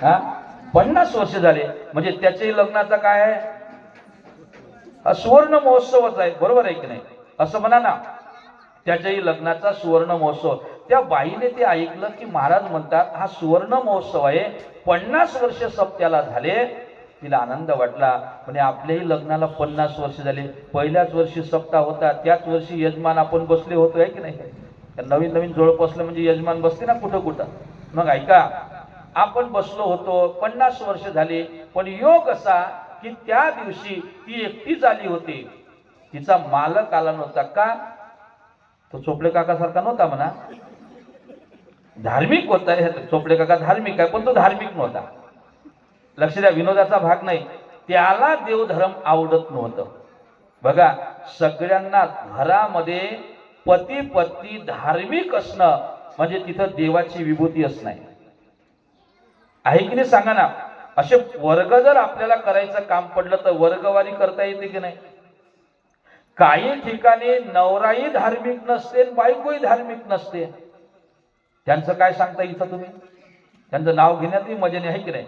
हा 50 वर्ष झाले म्हणजे त्याच्याही लग्नाचा काय आहे, हा सुवर्ण महोत्सवच आहे, बरोबर आहे की नाही? असं म्हणा ना, त्याच्याही लग्नाचा सुवर्ण महोत्सव. त्या बाईने ते ऐकलं की महाराज म्हणतात हा सुवर्ण महोत्सव आहे, 50 वर्ष सप्त्याला झाले. तिला आनंद वाटला. म्हणजे आपल्याही लग्नाला 50 वर्ष झाले. पहिल्याच वर्षी सप्ताह होता, त्याच वर्षी यजमान आपण बसले होतो, आहे की नाही? नवीन नवीन जोड बसलं म्हणजे यजमान बसते ना कुठं कुठं. मग ऐका, आपण बसलो होतो, 50 वर्ष झाली. पण योग असा की त्या दिवशी ती एकटीच आली होती, तिचा मालक आला नव्हता. का? तो चोपडे काका सारखा नव्हता म्हणा, धार्मिक होता. चोपडे काका धार्मिक आहे, पण तो धार्मिक नव्हता. लक्ष द्या, विनोदाचा भाग नाही. त्याला देवधर्म आवडत नव्हतं. बघा, सगळ्यांना घरामध्ये पती पत्नी धार्मिक असणं म्हणजे तिथं देवाची विभूती असणं आहे की नाही? सांगा ना. असे वर्ग जर आपल्याला करायचं काम पडलं तर वर्गवारी करता येते की नाही? काही ठिकाणी नवराही धार्मिक नसते, बायकोही धार्मिक नसते. त्यांचं काय सांगता इथं तुम्ही? त्यांचं नाव घेण्यातही मजा नाही, आहे की नाही?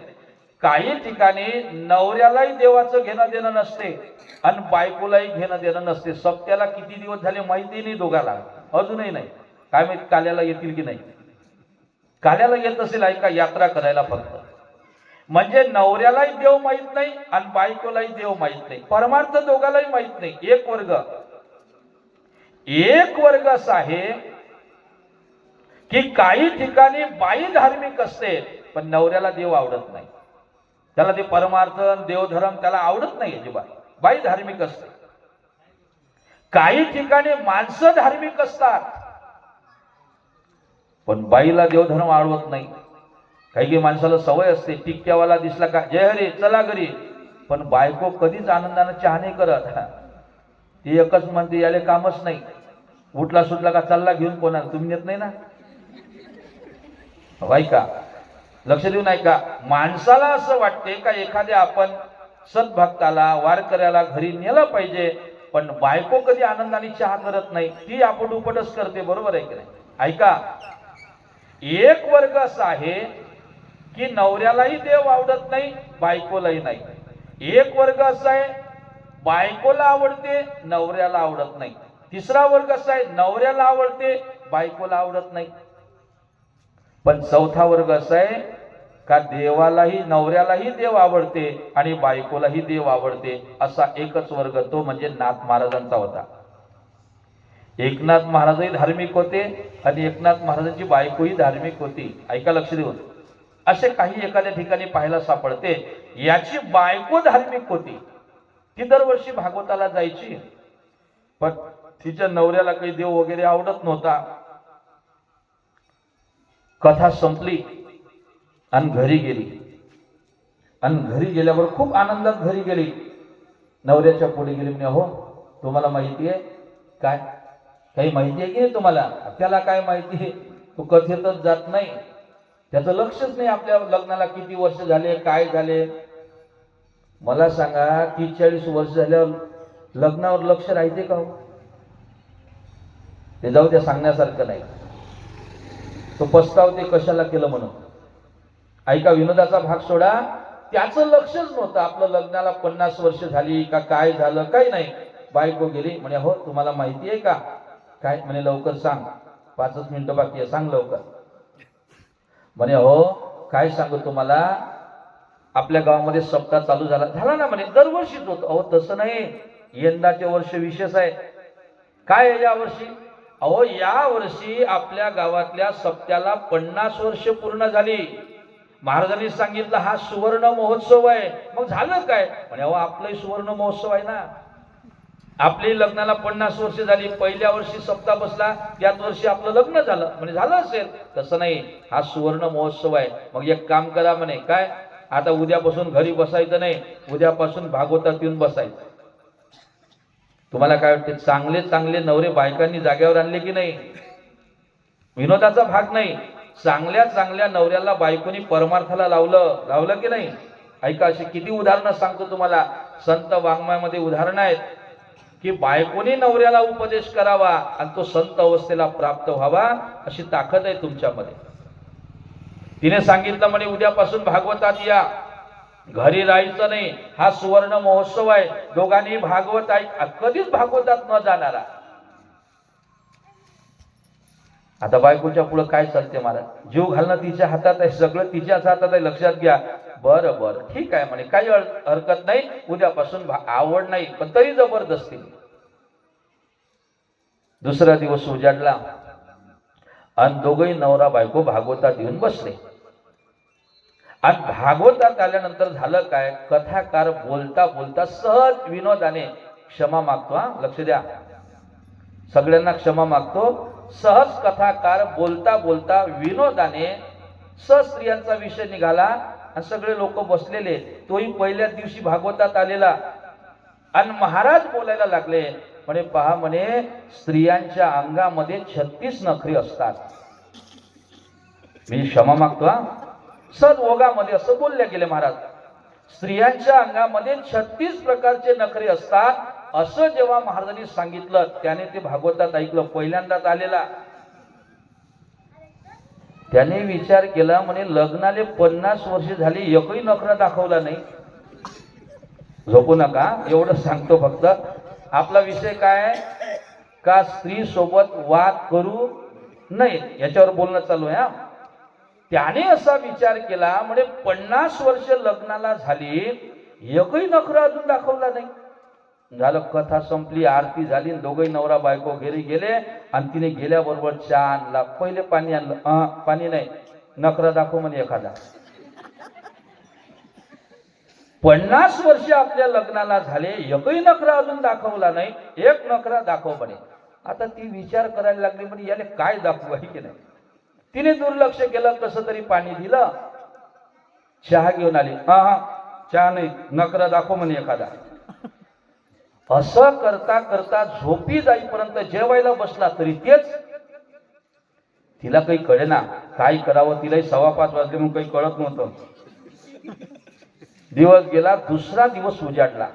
काही ठिकाणी नवऱ्यालाही देवाचं घेणं देणं नसते आणि बायकोलाही घेणं देणं नसते. सप्त्याला किती दिवस झाले माहिती नाही दोघाला, अजूनही नाही. काय माहित काल्याला येतील की नाही. काल्याला येत असेल ऐका, यात्रा करायला फक्त. म्हणजे नवऱ्यालाही देव माहित नाही आणि बायकोलाही देव माहित नाही, परमार्थ दोघालाही माहित नाही. एक वर्ग असा आहे की काही ठिकाणी बाई धार्मिक असते पण नवऱ्याला देव आवडत नाही. त्याला ते परमार्थ देवधर्म त्याला आवडत नाही अजिबात. बाई धार्मिक असते. काही ठिकाणी माणसं धार्मिक असतात पण बाईला देवधर्म आवडत नाही. काही माणसाला सवय असते, टिक्क्यावाला दिसला का जय हरी चला घरी, पण बायको कधीच आनंदाने चहा नाही करत. ती एकच म्हणते याले कामच नाही, उठला सुटला का चालला घेऊन कोणाला, तुम्ही नेत नाही ना. का लक्ष देऊन ऐका, माणसाला असं वाटते का एखाद्या आपण सद्भक्ताला वारकऱ्याला घरी नेलं पाहिजे, पण बायको कधी आनंदाने चहा करत नाही, ती आपण उपटच करते, बरोबर आहे की नाही? ऐका, एक वर्ग असा आहे की नवऱ्यालाही देव आवडत नाही, बायकोलाही नाही. एक वर्ग असा आहे बायकोला आवडते, नवऱ्याला आवडत नाही. तिसरा वर्ग असा आहे नवऱ्याला आवडते, बायकोला आवडत नाही. पण चौथा वर्ग असा आहे का देवालाही नवऱ्यालाही देव आवडते आणि बायकोलाही देव आवडते. असा एकच वर्ग, तो म्हणजे नाथ महाराजांचा होता. एकनाथ महाराजही धार्मिक होते आणि एकनाथ महाराजांची बायकोही धार्मिक होती. ऐका लक्ष देऊन. असे काही एखाद्या ठिकाणी पाहायला सापडते. याची बायको धार्मिक होती, ती दरवर्षी भागवताला जायची, पण तिच्या नवऱ्याला काही देव वगैरे आवडत नव्हता. कथा संपली आणि घरी गेली. आणि घरी गेल्यावर खूप आनंदात घरी गेली. नवऱ्याच्या पुढे गेली, म्हणे हो तुम्हाला माहिती आहे काय, काही माहिती आहे की नाही तुम्हाला? त्याला काय माहिती आहे, तो कथेतच जात नाही, त्याचं लक्षच नाही आपल्या लग्नाला किती वर्ष झाले काय झाले. मला सांगा 30-40 वर्ष झाल्यावर लग्नावर लक्ष राहते का? ते जाऊ द्या, सांगण्यासारखं नाही. तो पस्तावते कशाला केलं म्हणून. ऐका, विनोदाचा भाग सोडा, त्याचं लक्षच नव्हतं आपलं लग्नाला 50 वर्ष झाली का काय झालं, काही नाही. बायको गेली, म्हणे हो तुम्हाला माहिती आहे का काय? म्हणे लवकर सांग, 5 मिनिटं बाकी आहे, सांग लवकर. म्हणे हो काय सांगू तुम्हाला, आपल्या गावामध्ये सप्ताह चालू झाला ना. म्हणे दरवर्षीच होतो. अहो तसं नाही, यंदाचे वर्ष विशेष आहे. काय आहे या वर्षी? अहो या वर्षी आपल्या गावातल्या सप्त्याला 50 वर्ष पूर्ण झाली. महाराजांनी सांगितलं हा सुवर्ण महोत्सव आहे. मग झालं काय? म्हणे अहो आपलाही सुवर्ण महोत्सव आहे ना. आपली लग्नाला 50 वर्ष झाली, पहिल्या वर्षी सप्ताह बसला, त्याच वर्षी आपलं लग्न झालं. म्हणजे झालं असेल. तसं नाही, हा सुवर्ण महोत्सव आहे. मग एक काम करा म्हणे, काय आता उद्यापासून घरी बसायचं नाही, उद्यापासून भागवतात येऊन बसायचं. तुम्हाला काय वाटते, चांगले चांगले नवरे बायकांनी जाग्यावर आणले की नाही? विनोदाचा भाग नाही, चांगल्या चांगल्या नवऱ्याला बायकोनी परमार्थाला लावलं की नाही? ऐका, अशी किती उदाहरणं सांगतो तुम्हाला. संत वाङ्मयामध्ये उदाहरणं आहेत की बायकोनी नवऱ्याला उपदेश करावा आणि तो संत अवस्थेला प्राप्त व्हावा, अशी ताकद आहे तुमच्यामध्ये. तिने सांगितलं म्हणे उद्यापासून भागवतात या, घरी राहायचं नाही, हा सुवर्ण महोत्सव आहे, दोघांनी भागवत ऐक. कधीच भागवतात न जाणारा. आता बायकोच्या पुढे काय चालते महाराज, जीव घालणं तिच्या हातात आहे, सगळं तिच्याच हातात आहे, लक्षात घ्या. बरं बरं ठीक आहे म्हणे, काही हरकत नाही, उद्यापासून आवड नाही पण तरी जबरदस्ती. दुसरा दिवस उजाडला आणि दोघही नवरा बायको भागवतात येऊन बसले. आणि भागवतात आल्यानंतर झालं काय, कथाकार बोलता बोलता सहज विनोदाने क्षमा मागतो. लक्ष द्या, सगळ्यांना क्षमा मागतो. सहज कथाकार बोलता बोलता विनोदाने स्त्रियांचा विषय निघाला आणि सगळे लोक बसलेले. तोही पहिल्या दिवशी भागवतात आलेला. आणि महाराज बोलायला लागले म्हणे, पहा म्हणे, स्त्रियांच्या अंगामध्ये 36 नखरे असतात. मी क्षमा मागतो. सद ओघामध्ये असं बोलले गेले महाराज. स्त्रियांच्या अंगामध्ये 36 प्रकारचे नखरे असतात असं जेव्हा महाराजांनी सांगितलं, त्याने ते भागवतात ऐकलं. पहिल्यांदाच आलेला. त्याने विचार केला म्हणे, लग्नाले 50 वर्ष झाली, एकही नखरा दाखवला नाही. झोपू नका, एवढं सांगतो फक्त. आपला विषय काय का, स्त्री सोबत वाद करू नये याच्यावर बोलणं चालू आहे. त्याने असा विचार केला म्हणे, 50 वर्ष लग्नाला झाली, एकही नखरा अजून दाखवला नाही. झालं, कथा संपली, आरती झाली, दोघही नवरा बायको घरी गेले. आणि तिने गेल्याबरोबर चहा आणला. पहिले पाणी आणलं. पाणी नाही, नखरा दाखव म्हणे एखादा. 50 वर्ष आपल्या लग्नाला झाले, एकही नखरा अजून दाखवला नाही. एक नखरा दाखव म्हणे. आता ती विचार करायला लागली म्हणे, याले काय दाखवू आहे की नाही. तिने दुर्लक्ष केलं, कसं तरी पाणी दिलं, चहा घेऊन आली. चहा नाही, नखरा दाखव म्हणे एखादा. असं करता करता झोपी जाईपर्यंत जेवायला बसला तरी तेच. तिला काही कळेना काय करावं. तिलाही 5:15 वाजले म्हणून काही कळत नव्हतं. दिवस गेला, दुसरा दिवस उजाडला.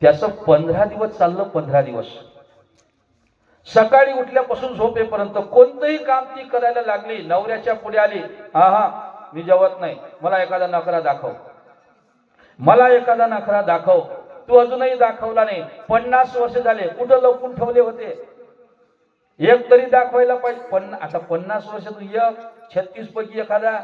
त्याचं 15 दिवस चाललं. 15 दिवस सकाळी उठल्यापासून झोपेपर्यंत कोणतंही काम ती करायला लागली. नवऱ्याच्या पुढे आली, मी जेवत नाही, मला एखादा नखरा दाखव, मला एखादा नखरा दाखव. तू अजूनही दाखवला नाही. 50 वर्ष झाले, कुठं लपून ठेवले होते, एक तरी दाखवायला पाहिजे. पण आता 50 वर्षातून 36 पैकी एखादा,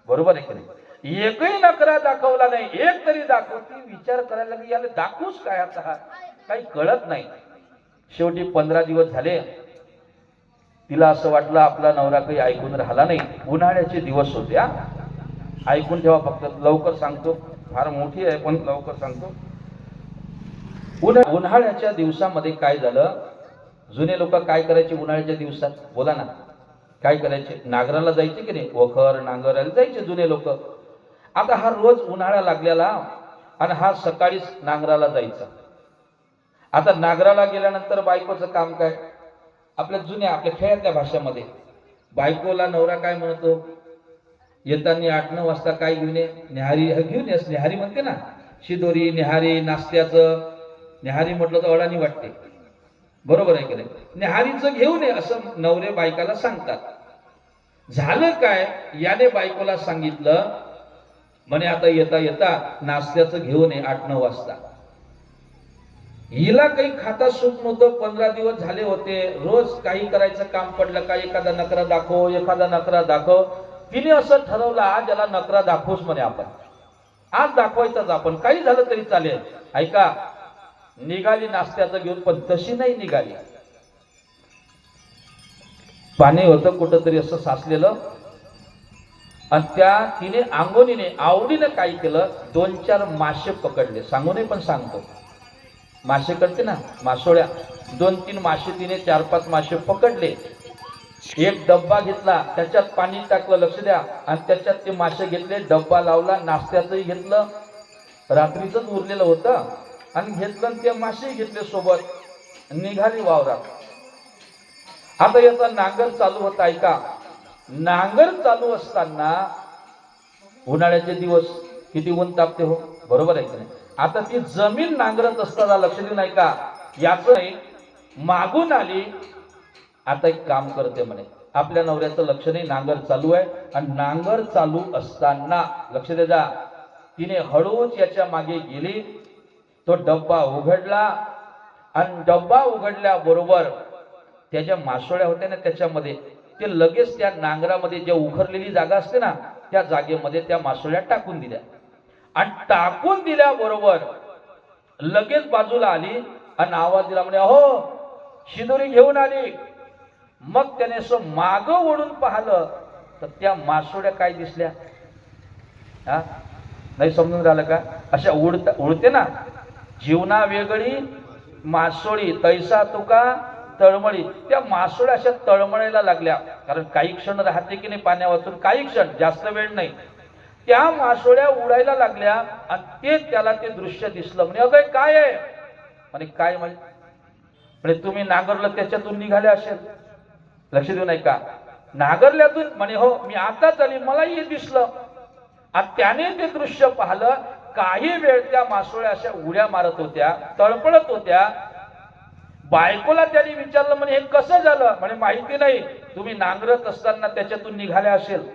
बरोबर आहे की नाही, एकही नखरा दाखवला नाही, एक तरी दाखव. ती विचार करायला लागली, याला दाखवूच काय, आता काही कळत नाही. शेवटी 15 दिवस झाले. तिला असं वाटलं आपला नवरा काही ऐकून राहिला नाही. उन्हाळ्याचे दिवस होते. ऐकून ठेवा फक्त, लवकर सांगतो, फार मोठी आहे पण लवकर सांगतो. उन्हाळ्याच्या दिवसामध्ये काय झालं, जुने लोक काय करायचे उन्हाळ्याच्या दिवसात, बोला ना, काय करायचे, नांगराला जायचे की नाही, वखर नांगरायला जायचे जुने लोक. आता हा रोज उन्हाळा लागलेला आणि हा सकाळीच नांगराला जायचा. आता नांगराला गेल्यानंतर बायकोचं काम काय, आपल्या जुन्या आपल्या खेळातल्या भाषेमध्ये बायकोला नवरा काय म्हणतो, येताना 8-9 वाजता काय घेऊन ये, न्याहारी घेऊन ये, न्याहारी म्हणते ना, शिदोरी न्याहारी, नाश्त्याचं. न्याहारी म्हटलं तर अडाणी वाटते, बरोबर आहे की नाही. न्याहारीचं घेऊन ये असं नवरे बायकाला सांगतात. झालं काय, याने बायकोला सांगितलं म्हणे, आता येता येता नाश्त्याचं घेऊन ये 8-9 वाजता. हिला काही खाता सुट नव्हतं. 15 दिवस झाले होते. रोज काही करायचं काम पडलं का एखादा नखरा दाखव, एखादा नखरा दाखव. तिने असं ठरवलं, आज याला नखरा दाखवूच म्हणे आपण, आज दाखवायचाच आपण, काही झालं तरी चालेल. ऐका, निघाली नाश्त्याचं घेऊन, पण तशी नाही निघाली. पाणी होतं कुठंतरी असं साचलेलं. आणि त्या तिने अंगोनीने आवडीने काय केलं, 2-4 मासे पकडले. सांगू नये पण सांगतो, मासे करते ना मासोळ्या, 2-3 मासे तिने 4-5 मासे पकडले. एक डब्बा घेतला, त्याच्यात पाणी टाकलं, लक्ष द्या, आणि त्याच्यात ते मासे घेतले, डब्बा लावला, नाश्त्याचंही घेतलं, रात्रीचंच उरलेलं होतं, आणि घेतलं, आणि ते मासे घेतले सोबत, निघाली वावरात. आता याचा नांगर चालू होता. ऐका, नांगर चालू असताना उन्हाळ्याचे दिवस, किती ऊन तापते हो, बरोबर आहे की नाही. आता ती जमीन नांगरत असताना लक्ष देऊन ऐका, याच नाही, मागून आली. आता एक काम करते म्हणे, आपल्या नवऱ्याचं लक्ष नाही, नांगर चालू आहे. आणि नांगर चालू असताना लक्ष दे जा, तिने हळूच याच्या मागे गेली, तो डब्बा उघडला आणि डब्बा उघडल्याबरोबर त्या ज्या मासोळ्या होत्या ना त्याच्यामध्ये ते लगेच त्या नांगरामध्ये ज्या उखरलेली जागा असते ना त्या जागेमध्ये त्या मासोळ्या टाकून दिल्या. आणि टाकून दिल्याबरोबर लगेच बाजूला आली आणि आवाज दिला, म्हणे अहो शिदोरी घेऊन आली. मग त्याने असं मागं ओढून पाहिलं तर त्या मासोळ्या काय दिसल्या? हा, नाही समजून राहिलं का? अशा उडते ना, जीवना वेगळी मासोळी तैसा तुका तळमळी. त्या मासोळ्या अशा तळमळायला लागल्या, कारण काही क्षण राहते की नाही पाण्यावाचून, काही क्षण, जास्त वेळ नाही. त्या मासोळ्या उडायला लागल्या आणि ते त्याला ते दृश्य दिसलं. म्हणे अगं काय आहे? म्हणे काय म्हणजे तुम्ही नांगरलं त्याच्यातून निघाले असेल. लक्ष देऊ नाही का? नांगरल्यातून म्हणे हो मी आताच आली, मलाही हे दिसलं. आणि त्याने ते दृश्य पाहिलं. काही वेळ त्या मासोळ्या अशा उड्या मारत होत्या, तळपळत होत्या. बायकोला त्यांनी विचारलं, म्हणे हे कसं झालं? म्हणे माहिती नाही, तुम्ही नांगरत असताना त्याच्यातून निघाल्या असेल.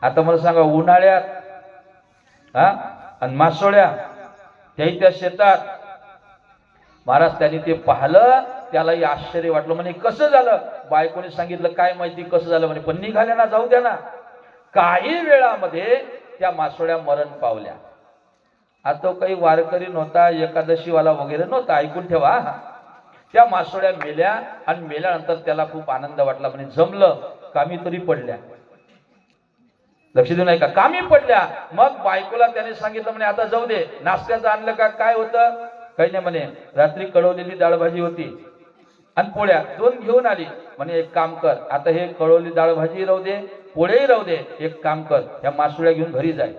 आता मला सांगा, उन्हाळ्यात हा आणि मासोळ्या त्याही त्या शेतात. महाराज त्यांनी ते पाहिलं, त्यालाही आश्चर्य वाटलं. म्हणे कसं झालं? बायकोने सांगितलं काय माहिती कसं झालं. म्हणे पण निघाल्या ना, जाऊ द्या ना. काही वेळामध्ये त्या मासोळ्या मरण पावल्या. आता तो काही वारकरी नव्हता, एकादशीवाला वगैरे नव्हता, ऐकून ठेवा. त्या मासोळ्या मेल्या आणि मेल्यानंतर त्याला खूप आनंद वाटला. म्हणे जमलं, कामी तरी पडल्या. लक्ष देऊ नाही का? कामी पडल्या. मग बायकोला त्याने सांगितलं, म्हणे आता जाऊ दे, नाश्त्याचं आणलं का? काय होतं? काही नाही म्हणे, रात्री कळवलेली डाळ भाजी होती आणि पोळ्या 2 घेऊन आली. म्हणे एक काम कर, आता हे कळवली डाळ भाजी राहू दे, पोळ्याही राहू दे, एक काम कर, ह्या मासोळ्या घेऊन घरी जाय.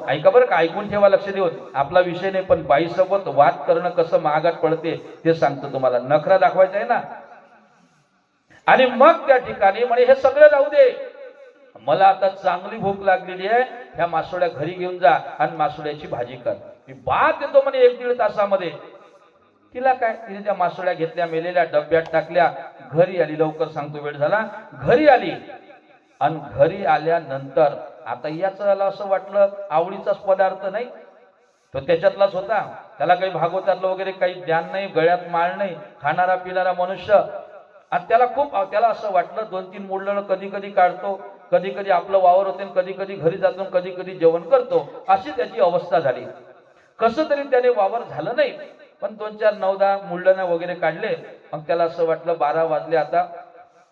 ऐका बरं का, ऐकून ठेवा, लक्ष देऊन. आपला विषय नाही, पण बाईसोबत वाद करणं कसं महागात पडते ते सांगतो तुम्हाला. नखरा दाखवायचा आहे ना. आणि मग त्या ठिकाणी म्हणे हे सगळं राहू दे, मला आता चांगली भूक लागलेली आहे, ह्या मासोळ्या घरी घेऊन जा आणि मासोळ्याची भाजी कर, मी भात येतो म्हणे 1-1.5 तासामध्ये. तिला काय, तिने त्या मासोळ्या घेतल्या, मेलेल्या डब्यात टाकल्या, घरी आली. लवकर सांगतो, वेळ झाला. घरी आली आणि घरी आल्यानंतर आता याचं असं वाटलं आवडीचाच पदार्थ नाही, तो त्याच्यातलाच होता. त्याला काही भागवतातलं वगैरे काही ज्ञान नाही, गळ्यात माळ नाही, खाणारा पिणारा मनुष्य. आणि त्याला असं वाटलं 2-3 मुडलं कधी कधी काढतो, कधी कधी आपलं वावर होते, कधी कधी घरी जातो, कधी कधी जेवण करतो, अशी त्याची अवस्था झाली. कसं तरी त्याने वावर झालं नाही, पण 2-4 9-10 मुळणं वगैरे काढले. मग त्याला असं वाटलं 12 वाजले, आता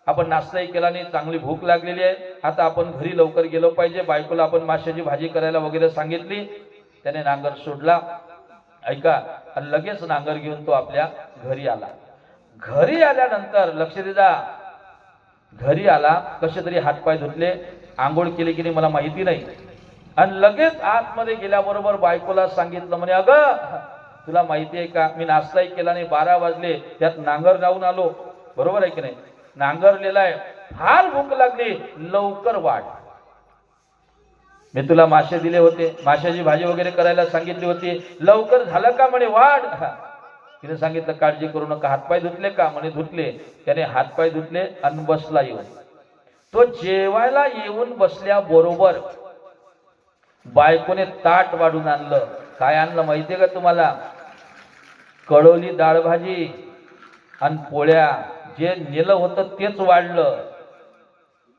आपण नाश्ताही केला नाही, चांगली भूक लागलेली आहे, आता आपण घरी लवकर गेलो पाहिजे. बायकोला आपण माशाची भाजी करायला वगैरे सांगितली. त्याने नांगर सोडला, ऐका, आणि लगेच नांगर घेऊन तो आपल्या घरी आला. घरी आल्यानंतर लक्ष दे जा, घरी आला, कसे तरी हातपाय धुतले, आंघोळ केली की नाही मला माहिती नाही. आणि लगेच आतमध्ये गेल्याबरोबर बायकोला सांगितलं, म्हणे अगं तुला माहिती आहे का, मी नाश्ताही केला नाही, 12 वाजले, त्यात नांगर लावून आलो. बरोबर आहे की नाही? नांगरलेला आहे, फार भूक लागली, लवकर वाढ. मी तुला मासे दिले होते, माशाची भाजी वगैरे करायला सांगितली होती, लवकर झालं का? म्हणे वाढ. तिने सांगितलं काळजी करू नका. हातपाय धुतले का? म्हणे धुतले. त्याने हातपाय धुतले आणि बसला येऊन. तो जेवायला येऊन बसल्या बरोबर बायकोने ताट वाढून आणलं. काय आणलं माहितीये का तुम्हाला? कळवली डाळ भाजी आणि पोळ्या. जे नेलं होतं तेच वाढलं.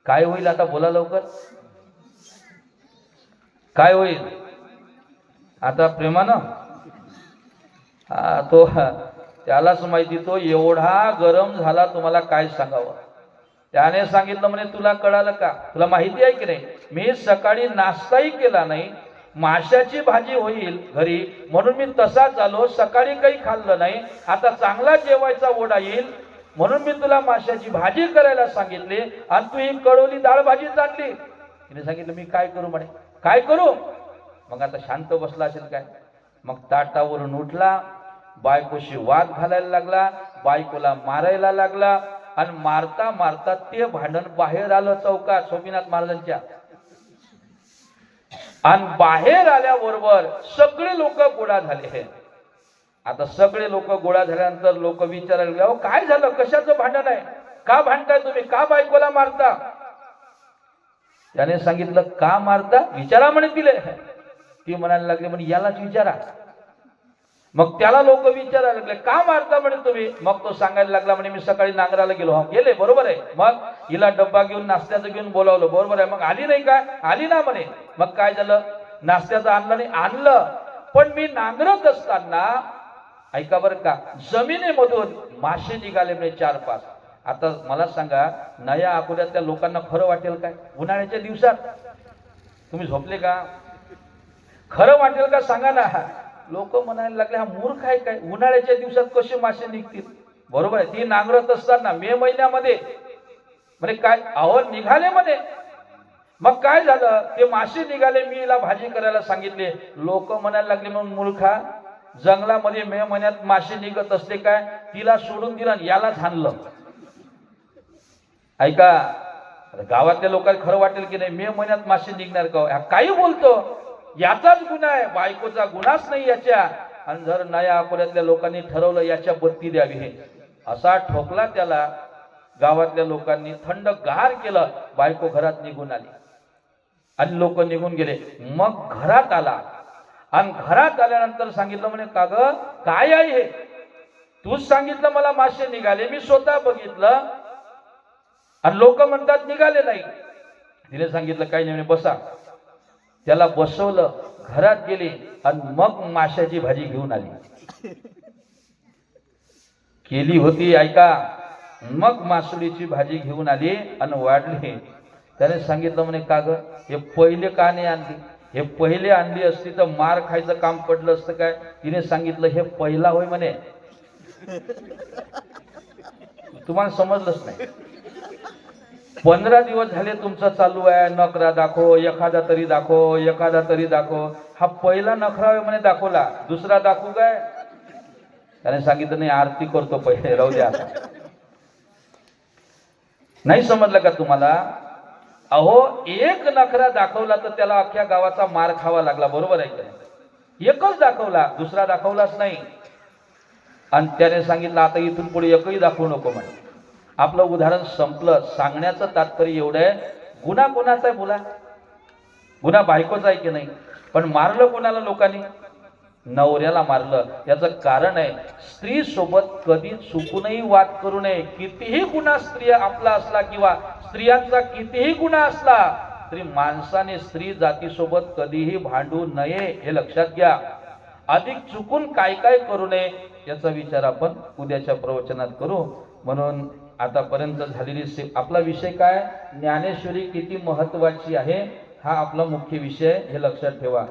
काय होईल आता? बोला लवकर. काय होईल आता? प्रेमानं तो त्यालाच माहिती, तो एवढा गरम झाला, तुम्हाला काय सांगावं. त्याने सांगितलं, म्हणे तुला कळालं का? तुला माहिती आहे की नाही, मी सकाळी नाश्ताही केला नाही, माशाची भाजी होईल घरी म्हणून मी तसाच आलो, सकाळी काही खाल्लं नाही, आता चांगला जेवायचा ओढा येईल म्हणून मी तुला माशाची भाजी करायला सांगितली आणि तू ही कळवली डाळ भाजी आणली. तिने सांगितलं मी काय करू? म्हणे काय करू? मग आता शांत बसला असेल काय. मग ताटावरून उठला, बायकोशी वाद घालायला लागला, बायकोला मारायला लागला. आणि मारता मारता ते भांडण बाहेर आलं चौकात सोमीनाथ महाराजांच्या. आणि बाहेर आल्याबरोबर सगळे लोक गोळा झाले. आता सगळे लोक गोळा झाल्यानंतर लोक विचारायला लागले, अहो काय झालं, कशाचं भांडण आहे? का भांडताय तुम्ही, का बायकोला मारता? त्याने सांगितलं का मारता विचारा म्हणे तिले. ती म्हणायला लागली म्हणे यालाच विचारा. मग त्याला लोक विचारायला लागले का मारता म्हणे तुम्ही. मग तो सांगायला लागला म्हणे मी सकाळी नांगराला गेलो. हा गेले, बरोबर आहे. मग हिला डब्बा घेऊन नाश्त्याचं घेऊन बोलावलं, बरोबर आहे. मग आली नाही काय, आली ना म्हणे. मग काय झालं, नाश्त्याचं आणलं नाही, आणलं. पण मी नांगरत असताना ऐका बरं का, जमिनीमधून मासे निघाले म्हणजे 4-5. आता मला सांगा, नया अकोल्यातल्या लोकांना खरं वाटेल काय उन्हाळ्याच्या दिवसात? तुम्ही झोपले का? खरं वाटेल का सांगा ना. लोक म्हणायला लागले हा मूर्ख आहे काय, उन्हाळ्याच्या दिवसात कसे मासे निघतील. बरोबर आहे. ती नांगरत असताना मे महिन्यामध्ये म्हणजे काय अहो निघाले म्हणे. मग काय झालं, ते मासे निघाले, मी हिला भाजी करायला सांगितले. लोक म्हणायला लागले मग मूर्खा, जंगलामध्ये मे महिन्यात मासे निघत असते काय, तिला सोडून दिला यालाच हाणलं. ऐका, गावातल्या लोकांना खरं वाटेल की नाही मे महिन्यात मासे निघणार का, काही बोलतो, याचाच गुन्हा आहे, बायकोचा गुन्हाच नाही याच्या. आणि जर नया अकोल्यातल्या लोकांनी ठरवलं याच्या बत्ती द्यावी, हे असा ठोकला त्याला. गावातल्या लोकांनी थंड गार केलं, बायको घरात निघून आली आणि लोक निघून गेले. मग घरात आला आणि घरात आल्यानंतर सांगितलं म्हणे का ग काय आहे हे, तूच सांगितलं मला मासे निघाले, मी स्वतः बघितलं आणि लोक म्हणतात निघाले नाही. तिने सांगितलं काही नाही, बसा. त्याला बसवलं, घरात गेली आणि मग माशाची भाजी घेऊन आली. केली होती ऐका. मग मासुळीची भाजी घेऊन आली आणि वाढली. त्याने सांगितलं म्हणे का ग हे पहिले का नाही आणली, हे पहिले आणली असती तर मार खायचं काम पडलं असतं काय. तिने सांगितलं हे पहिला होय म्हणे. तुम्हाला समजलंच नाही. 15 दिवस झाले तुमचं चालू आहे, नखरा दाखव, एखादा तरी दाखव, एखादा तरी दाखव. हा पहिला नखरा म्हणे दाखवला, दुसरा दाखवू काय. त्याने सांगितलं नाही आरती करतो पहिले, राहू द्या. नाही समजलं का तुम्हाला. अहो एक नखरा दाखवला तर त्याला अख्ख्या गावाचा मार खावा लागला, बरोबर आहे का. एकच दाखवला, दुसरा दाखवलाच नाही. आणि त्याने सांगितलं आता इथून पुढे एकही दाखवू नको म्हणे. आपलं उदाहरण संपलं. सांगण्याचं तात्पर्य एवढं आहे, गुन्हा कोणाचा आहे बोला, गुन्हा बायकोचा आहे की नाही. पण मारलं कोणाला लोकांनी, नवऱ्याला मारलं. याचं कारण आहे स्त्री सोबत कधी चुकूनही वाद करू नये. कितीही गुन्हा स्त्री आपला असला किंवा स्त्रियांचा कितीही गुन्हा असला तरी माणसाने स्त्री जातीसोबत कधीही भांडू नये, हे लक्षात घ्या. अधिक चुकून काय काय करू नये याचा विचार आपण उद्याच्या प्रवचनात करू. म्हणून आतापर्यंत झालेली आपला विषय काय, ज्ञानेश्वरी किती महत्वाची आहे, हा आपला मुख्य विषय, हे लक्षात ठेवा.